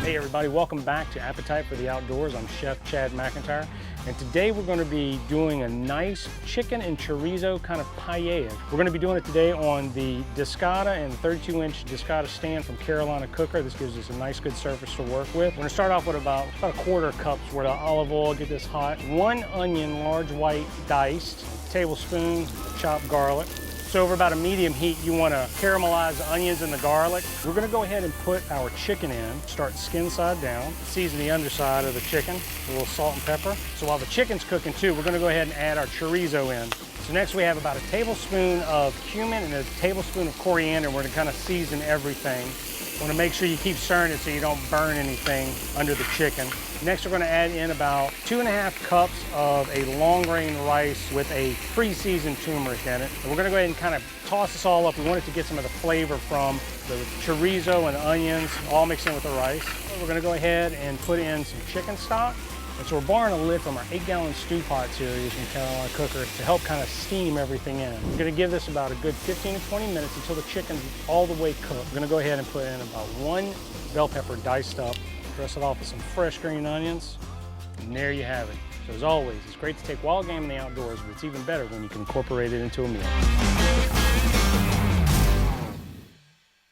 Hey everybody, welcome back to Appetite for the Outdoors. I'm Chef Chad McIntyre, and today we're going to be doing a nice chicken and chorizo kind of paella. We're going to be doing it today on the Discada and 32-inch Discada stand from Carolina Cooker. This gives us a nice good surface to work with. We're going to start off with about a quarter cups worth of olive oil, get this hot. 1 onion, large white diced, tablespoon chopped garlic. So over about a medium heat, you want to caramelize the onions and the garlic. We're going to go ahead and put our chicken in, start skin side down, season the underside of the chicken, a little salt and pepper. So while the chicken's cooking too, we're going to go ahead and add our chorizo in. So next we have about a tablespoon of cumin and a tablespoon of coriander. We're going to kind of season everything. You want to make sure you keep stirring it so you don't burn anything under the chicken. Next, we're going to add in about 2½ cups of a long grain rice with a pre-seasoned turmeric in it. And we're going to go ahead and kind of toss this all up. We want it to get some of the flavor from the chorizo and the onions all mixed in with the rice. We're going to go ahead and put in some chicken stock. And so we're borrowing a lid from our 8-gallon stew pot series from Carolina Cooker to help kind of steam everything in. We're going to give this about a good 15 to 20 minutes until the chicken's all the way cooked. We're going to go ahead and put in about 1 bell pepper diced up, dress it off with some fresh green onions, and there you have it. So as always, it's great to take wild game in the outdoors, but it's even better when you can incorporate it into a meal.